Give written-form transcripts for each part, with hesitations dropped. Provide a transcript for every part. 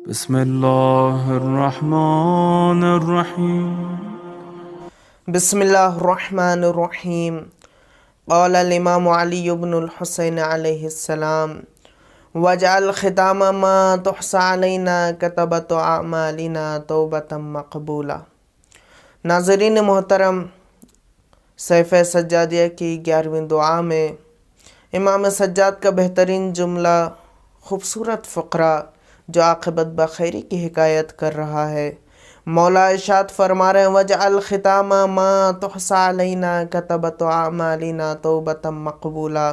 بسم الله الرحمن الرحيم. بسم الله الرحمن الرحيم. قال الإمام علي بن الحسين عليه السلام: وجعل ختام ما تحصى علينا كتبت أعمالنا توبة مقبولة. ناظرین محترم، سیف سجادیہ کی 11ویں دعا میں امام سجاد کا بہترین جملہ، خوبصورت فقرہ جو عاقبت بخیری کی حکایت کر رہا ہے، مولا ارشاد فرما رہے ہیں: وجعل ختام ما تحصى علينا كتبت اعمالنا توبة مقبولہ،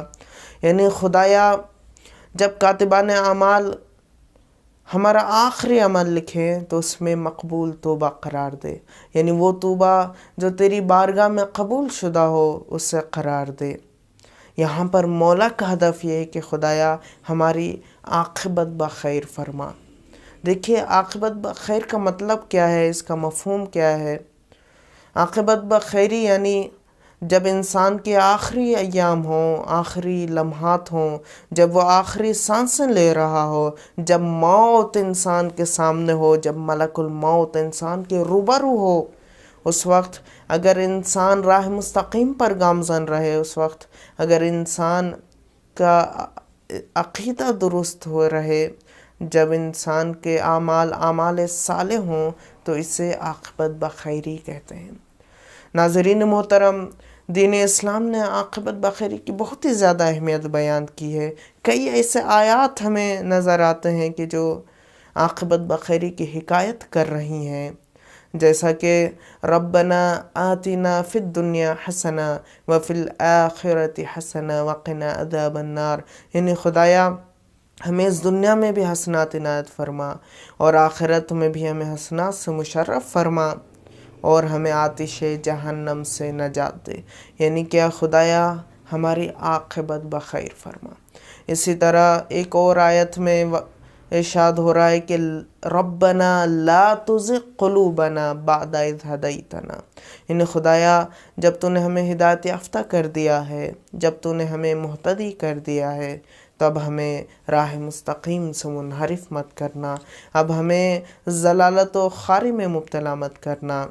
یعنی خدایا جب کاتبان اعمال ہمارا آخری عمل لکھیں تو اس میں مقبول توبہ قرار دے، یعنی وہ توبہ جو تیری بارگاہ میں قبول شدہ ہو اسے قرار دے۔ یہاں پر مولا کا ہدف یہ ہے کہ خدایا ہماری عاقبت بخیر فرما۔ دیکھیے عاقبت بخیر کا مطلب کیا ہے، اس کا مفہوم کیا ہے۔ عاقبت بخیری یعنی جب انسان کے آخری ایام ہوں، آخری لمحات ہوں، جب وہ آخری سانسیں لے رہا ہو، جب موت انسان کے سامنے ہو، جب ملک الموت انسان کے روبرو ہو، اس وقت اگر انسان راہ مستقیم پر گامزن رہے، اس وقت اگر انسان کا عقیدہ درست ہو رہے، جب انسان کے اعمال صالح ہوں، تو اسے عاقبت بخیری کہتے ہیں۔ ناظرین محترم، دین اسلام نے عاقبت بخیری کی بہت ہی زیادہ اہمیت بیان کی ہے۔ کئی ایسے آیات ہمیں نظر آتے ہیں کہ جو عاقبت بخیری کی حکایت کر رہی ہیں، جیسا کہ ربنا آتنا فی الدنیا حسنہ وفی الآخرۃ حسنہ وقنا عذاب النار، یعنی خدایا ہمیں اس دنیا میں بھی حسنات عنایت فرما اور آخرت میں بھی ہمیں حسنات سے مشرف فرما اور ہمیں آتش جہنم سے نجات دے، یعنی کیا خدایا ہماری عاقبت بخیر فرما۔ اسی طرح ایک اور آیت میں ارشاد ہو رہا ہے کہ ربنا لا تزغ قلوبنا بعد اذ ہدیتنا، یعنی خدایا جب تو نے ہمیں ہدایت یافتہ کر دیا ہے، جب تو نے ہمیں مہتدی کر دیا ہے، تب ہمیں راہ مستقیم سے منحرف مت کرنا، اب ہمیں ضلالت و خواری میں مبتلا مت کرنا۔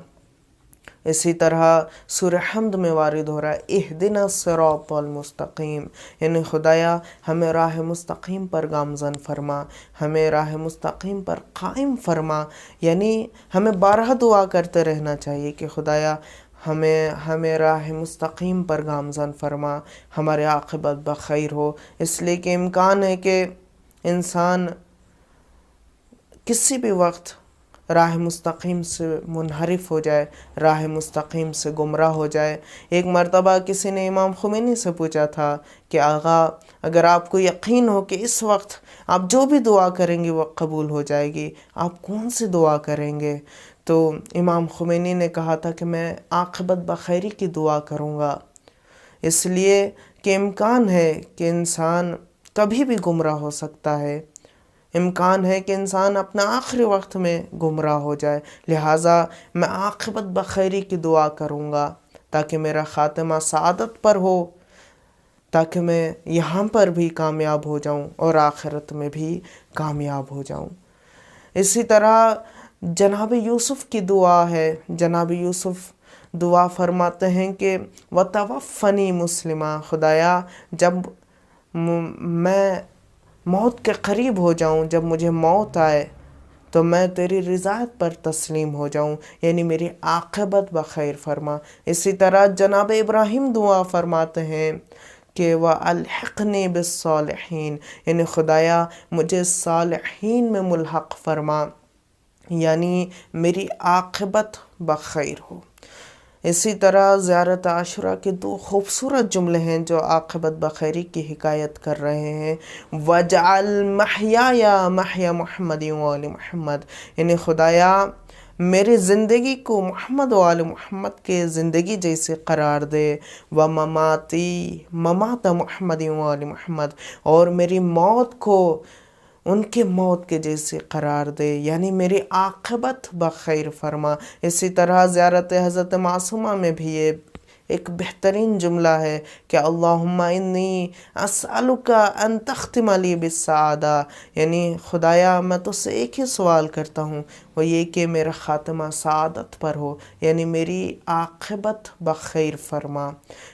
اسی طرح سورہ حمد میں وارد ہو رہا ہے اہدنا الصراط المستقیم، یعنی خدایا ہمیں راہ مستقیم پر گامزن فرما، ہمیں راہ مستقیم پر قائم فرما، یعنی ہمیں بارہا دعا کرتے رہنا چاہیے کہ خدایا ہمیں راہ مستقیم پر گامزن فرما، ہمارے عاقبت بخیر ہو۔ اس لیے کہ امکان ہے کہ انسان کسی بھی وقت راہ مستقیم سے منحرف ہو جائے، راہ مستقیم سے گمراہ ہو جائے۔ ایک مرتبہ کسی نے امام خمینی سے پوچھا تھا کہ آغا اگر آپ کو یقین ہو کہ اس وقت آپ جو بھی دعا کریں گے وہ قبول ہو جائے گی، آپ کون سی دعا کریں گے؟ تو امام خمینی نے کہا تھا کہ میں عاقبت بخیری کی دعا کروں گا، اس لیے کہ امکان ہے کہ انسان کبھی بھی گمراہ ہو سکتا ہے، امکان ہے کہ انسان اپنا آخری وقت میں گمراہ ہو جائے، لہٰذا میں عاقبت بخیری کی دعا کروں گا تاکہ میرا خاتمہ سعادت پر ہو، تاکہ میں یہاں پر بھی کامیاب ہو جاؤں اور آخرت میں بھی کامیاب ہو جاؤں۔ اسی طرح جناب یوسف کی دعا ہے، جناب یوسف دعا فرماتے ہیں کہ وَتَوَفَّنِي مُسْلِمًا، خدایا جب میں موت کے قریب ہو جاؤں، جب مجھے موت آئے تو میں تیری رضایت پر تسلیم ہو جاؤں، یعنی میری عاقبت بخیر فرما۔ اسی طرح جناب ابراہیم دعا فرماتے ہیں کہ وَأَلْحِقْنِي بِالصَّالِحِينَ، یعنی خدایا مجھے صالحین میں ملحق فرما، یعنی میری عاقبت بخیر ہو۔ اسی طرح زیارت عاشورہ کے 2 خوبصورت جملے ہیں جو عاقبت بخیری کی حکایت کر رہے ہیں، وَجَعَلْ مَحْيَايَ مَحْيَا مُحَمَّدٍ وَآلِ مُحَمَّدٍ، یعنی خدایا میری زندگی کو محمد و آل محمد کے زندگی جیسے قرار دے، وَمَمَاتِي مَمَاتَ مُحَمَّدٍ وَآلِ مُحَمَّدٍ، اور میری موت کو ان کے موت کے جیسے قرار دے، یعنی میری عاقبت بخیر فرما۔ اسی طرح زیارت حضرت معصومہ میں بھی یہ ایک بہترین جملہ ہے کہ اللہم انی اسألک ان تختم لی بالسعادہ، یعنی خدایا میں تجھ سے ایک ہی سوال کرتا ہوں، وہ یہ کہ میرا خاتمہ سعادت پر ہو، یعنی میری عاقبت بخیر فرما۔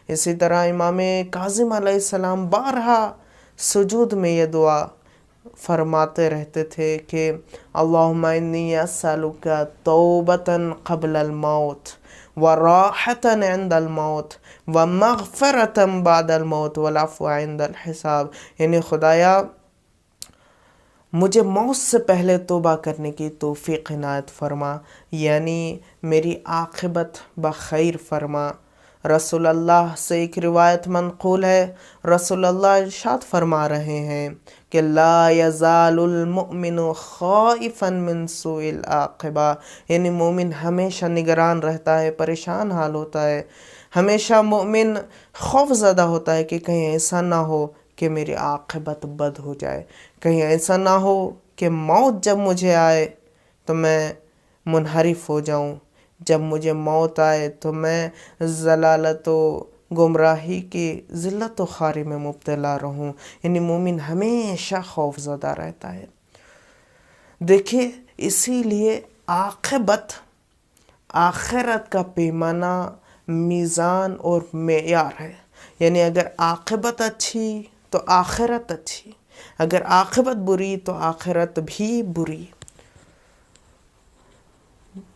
اسی طرح امام کاظم علیہ السلام بارہا سجود میں یہ دعا فرماتے رہتے تھے کہ اللہم انی اسألک توبۃ قبل الموت وراحۃ عند الموت ومغفرۃ بعد الموت والعفو عند الحساب، یعنی خدایا مجھے موت سے پہلے توبہ کرنے کی توفیق عنایت فرما، یعنی میری عاقبت بخیر فرما۔ رسول اللہ سے ایک روایت منقول ہے، رسول اللہ ارشاد فرما رہے ہیں کہ لا یزال المؤمن خائفا من سوء العاقبہ، یعنی مومن ہمیشہ نگران رہتا ہے، پریشان حال ہوتا ہے، ہمیشہ مومن خوف زدہ ہوتا ہے کہ کہیں ایسا نہ ہو کہ میری عاقبت بد ہو جائے، کہیں ایسا نہ ہو کہ موت جب مجھے آئے تو میں منحرف ہو جاؤں، جب مجھے موت آئے تو میں ضلالت و گمراہی کی ذلت و خواری میں مبتلا رہوں، یعنی مومن ہمیشہ خوف زدہ رہتا ہے۔ دیکھیے اسی لیے عاقبت آخرت کا پیمانہ، میزان اور معیار ہے، یعنی اگر عاقبت اچھی تو آخرت اچھی، اگر عاقبت بری تو آخرت بھی بری۔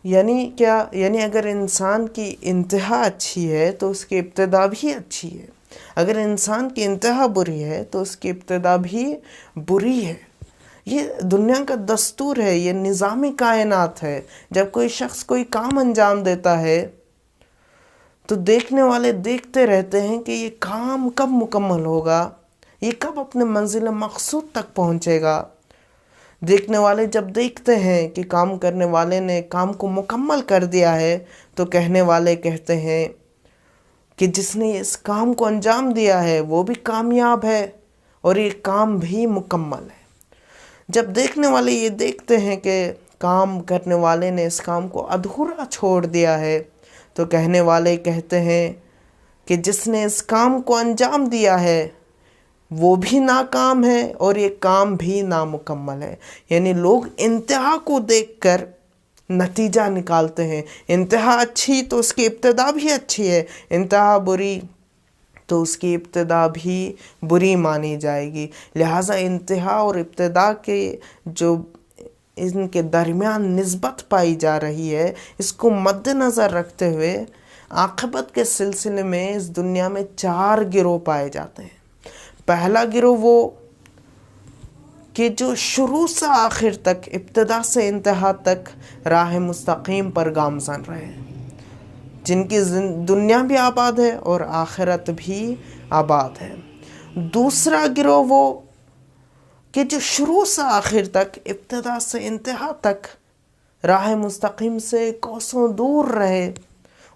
یعنی کیا؟ یعنی اگر انسان کی انتہا اچھی ہے تو اس کی ابتدا بھی اچھی ہے، اگر انسان کی انتہا بری ہے تو اس کی ابتدا بھی بری ہے۔ یہ دنیا کا دستور ہے، یہ نظام کائنات ہے۔ جب کوئی شخص کوئی کام انجام دیتا ہے تو دیکھنے والے دیکھتے رہتے ہیں کہ یہ کام کب مکمل ہوگا، یہ کب اپنے منزل مقصود تک پہنچے گا۔ دیکھنے والے جب دیکھتے ہیں کہ کام کرنے والے نے کام کو مکمل کر دیا ہے تو کہنے والے کہتے ہیں کہ جس نے اس کام کو انجام دیا ہے وہ بھی کامیاب ہے اور یہ کام بھی مکمل ہے۔ جب دیکھنے والے یہ دیکھتے ہیں کہ کام کرنے والے نے اس کام کو ادھورا چھوڑ دیا ہے تو کہنے والے کہتے ہیں کہ جس نے اس کام کو انجام دیا ہے وہ بھی ناکام ہے اور یہ کام بھی نامکمل ہے۔ یعنی لوگ انتہا کو دیکھ کر نتیجہ نکالتے ہیں، انتہا اچھی تو اس کی ابتدا بھی اچھی ہے، انتہا بری تو اس کی ابتدا بھی بری مانی جائے گی۔ لہٰذا انتہا اور ابتدا کے جو ان کے درمیان نسبت پائی جا رہی ہے، اس کو مد نظر رکھتے ہوئے عاقبت کے سلسلے میں اس دنیا میں 4 گروہ پائے جاتے ہیں۔ پہلا گروہ وہ کہ جو شروع سے آخر تک، ابتدا سے انتہا تک راہ مستقیم پر گامزن رہے، جن کی دنیا بھی آباد ہے اور آخرت بھی آباد ہے۔ دوسرا گروہ وہ کہ جو شروع سے آخر تک، ابتدا سے انتہا تک راہ مستقیم سے کوسوں دور رہے،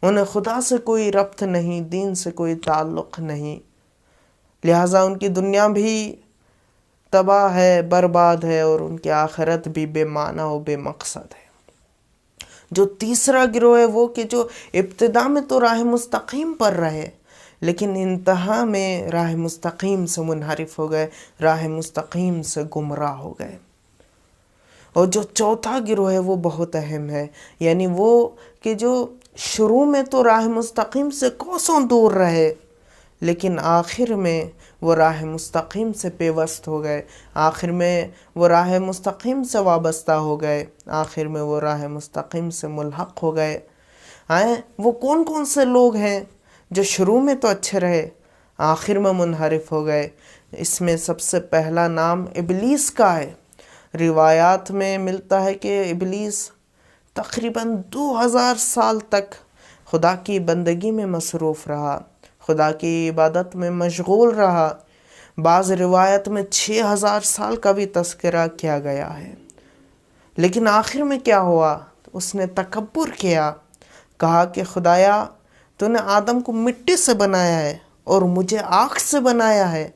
انہیں خدا سے کوئی ربط نہیں، دین سے کوئی تعلق نہیں، لہٰذا ان کی دنیا بھی تباہ ہے، برباد ہے اور ان کی آخرت بھی بے معنی و بے مقصد ہے۔ جو تیسرا گروہ ہے وہ کہ جو ابتدا میں تو راہ مستقیم پر رہے لیکن انتہا میں راہ مستقیم سے منحرف ہو گئے، راہ مستقیم سے گمراہ ہو گئے۔ اور جو چوتھا گروہ ہے وہ بہت اہم ہے، یعنی وہ کہ جو شروع میں تو راہ مستقیم سے کوسوں دور رہے لیکن آخر میں وہ راہ مستقیم سے پیوست ہو گئے، آخر میں وہ راہ مستقیم سے وابستہ ہو گئے، آخر میں وہ راہ مستقیم سے ملحق ہو گئے۔ وہ کون کون سے لوگ ہیں جو شروع میں تو اچھے رہے، آخر میں منحرف ہو گئے؟ اس میں سب سے پہلا نام ابلیس کا ہے۔ روایات میں ملتا ہے کہ ابلیس تقریباً 2000 سال تک خدا کی بندگی میں مصروف رہا، خدا کی عبادت میں مشغول رہا۔ بعض روایت میں 6000 سال کا بھی تذکرہ کیا گیا ہے۔ لیکن آخر میں کیا ہوا؟ اس نے تکبر کیا، کہا کہ خدایا تو نے آدم کو مٹی سے بنایا ہے اور مجھے آگ سے بنایا ہے،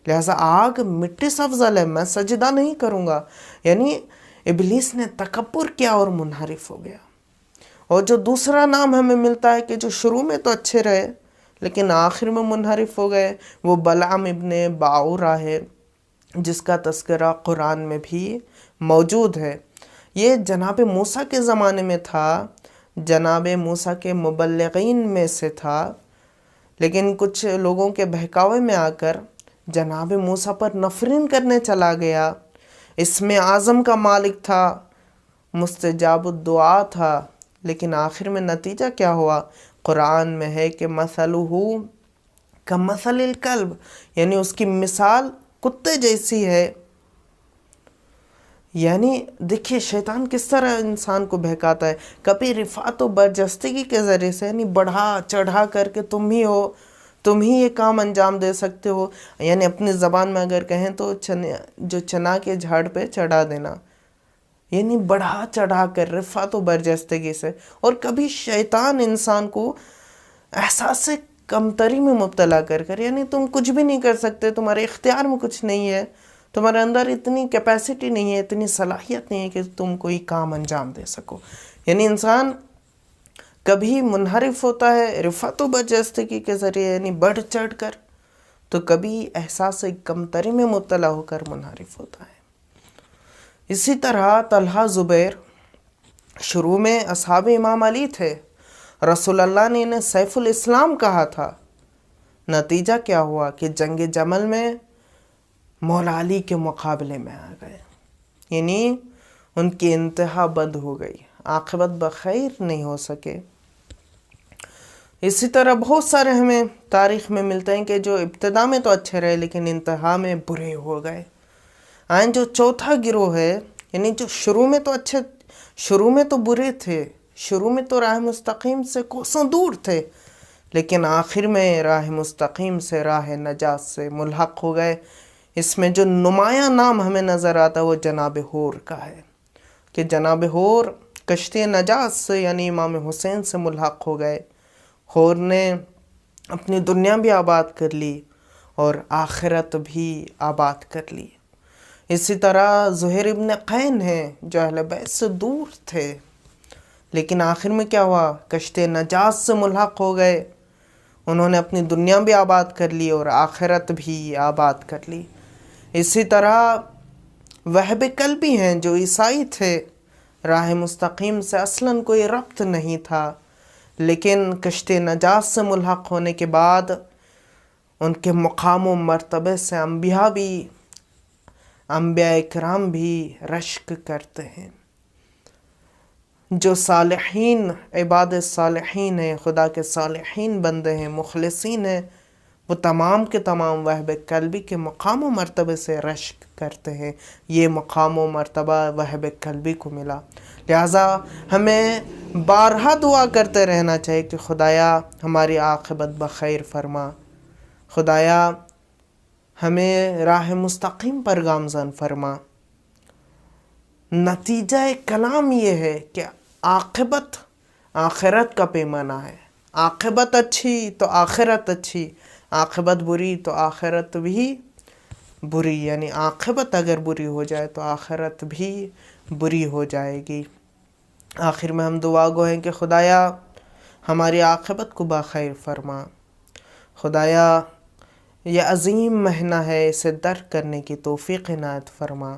لہٰذا آگ مٹی سے افضل ہے، میں سجدہ نہیں کروں گا۔ یعنی ابلیس نے تکبر کیا اور منحرف ہو گیا۔ اور جو دوسرا نام ہمیں ملتا ہے کہ جو شروع میں تو اچھے رہے لیکن آخر میں منحرف ہو گئے۔ وہ بلعم ابن باعورہ ہے جس کا تذکرہ قرآن میں بھی موجود ہے۔ یہ جناب موسیٰ کے زمانے میں تھا، جناب موسیٰ کے مبلغین میں سے تھا، لیکن کچھ لوگوں کے بہکاوے میں آ کر جناب موسیٰ پر نفرین کرنے چلا گیا۔ اسم اعظم کا مالک تھا، مستجاب الدعا تھا، لیکن آخر میں نتیجہ کیا ہوا؟ قرآن میں ہے کہ مثلہ کمثل الکلب، یعنی اس کی مثال کتے جیسی ہے۔ یعنی دیکھیے شیطان کس طرح انسان کو بہکاتا ہے، کبھی رفعت و برجستگی کے ذریعے سے، یعنی بڑھا چڑھا کر کے تم ہی ہو، تم ہی یہ کام انجام دے سکتے ہو، یعنی اپنی زبان میں اگر کہیں تو جو چنا کے جھاڑ پہ چڑھا دینا، یعنی بڑھا چڑھا کر رفعت و برجستگی سے۔ اور کبھی شیطان انسان کو احساس کمتری میں مبتلا کر کر، یعنی تم کچھ بھی نہیں کر سکتے، تمہارے اختیار میں کچھ نہیں ہے، تمہارے اندر اتنی کیپیسٹی نہیں ہے، اتنی صلاحیت نہیں ہے کہ تم کوئی کام انجام دے سکو۔ یعنی انسان کبھی منحرف ہوتا ہے رفعت و برجستگی کے ذریعے، یعنی بڑھ چڑھ کر، تو کبھی احساس کمتری میں مبتلا ہو کر منحرف ہوتا ہے۔ اسی طرح طلحہ زبیر شروع میں اصحاب امام علی تھے، رسول اللہ نے انہیں سیف الاسلام کہا تھا۔ نتیجہ کیا ہوا کہ جنگ جمل میں مولا علی کے مقابلے میں آ گئے، یعنی ان کی انتہا بد ہو گئی، عاقبت بخیر نہیں ہو سکے۔ اسی طرح بہت سارے ہمیں تاریخ میں ملتے ہیں کہ جو ابتدا میں تو اچھے رہے لیکن انتہا میں برے ہو گئے۔ جو چوتھا گروہ ہے، یعنی جو شروع میں تو اچھے، شروع میں تو برے تھے، شروع میں تو راہ مستقیم سے کوسوں دور تھے، لیکن آخر میں راہ مستقیم سے، راہ نجات سے ملحق ہو گئے۔ اس میں جو نمایاں نام ہمیں نظر آتا ہے وہ جناب حور کا ہے، کہ جناب حور کشتی نجات سے یعنی امام حسین سے ملحق ہو گئے۔ حور نے اپنی دنیا بھی آباد کر لی اور آخرت بھی آباد کر لی۔ اسی طرح زہیر ابن قین ہیں جو اہل بیت سے دور تھے، لیکن آخر میں کیا ہوا؟ کشتی نجات سے ملحق ہو گئے، انہوں نے اپنی دنیا بھی آباد کر لی اور آخرت بھی آباد کر لی۔ اسی طرح وہب کلبی ہیں جو عیسائی تھے، راہ مستقیم سے اصلاً کوئی ربط نہیں تھا، لیکن کشتی نجات سے ملحق ہونے کے بعد ان کے مقام و مرتبے سے انبیاء اکرام بھی رشک کرتے ہیں۔ جو صالحین، عباد صالحین ہیں، خدا کے صالحین بندے ہیں، مخلصین ہیں، وہ تمام کے تمام وہب قلبی کے مقام و مرتبے سے رشک کرتے ہیں۔ یہ مقام و مرتبہ وہب قلبی کو ملا، لہٰذا ہمیں بارہا دعا کرتے رہنا چاہیے کہ خدایا ہماری عاقبت بخیر فرما، خدایا ہمیں راہ مستقیم پر گامزن فرما۔ نتیجہ کلام یہ ہے کہ عاقبت آخرت کا پیمانہ ہے، عاقبت اچھی تو آخرت اچھی، عاقبت بری تو آخرت بھی بری، یعنی عاقبت اگر بری ہو جائے تو آخرت بھی بری ہو جائے گی۔ آخر میں ہم دعا گو ہیں کہ خدایا ہماری عاقبت کو بخیر فرما، خدایا یہ عظیم مہینہ ہے، اسے درک کرنے کی توفیق عنایت فرما،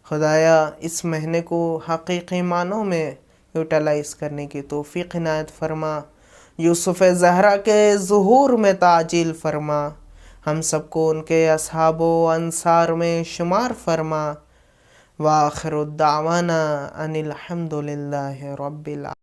خدایا اس مہینے کو حقیقی معنوں میں یوٹیلائز کرنے کی توفیق عنایت فرما، یوسف زہرا کے ظہور میں تعجیل فرما، ہم سب کو ان کے اصحاب و انصار میں شمار فرما۔ وآخر الدعوانا ان الحمد للہ رب العالمین۔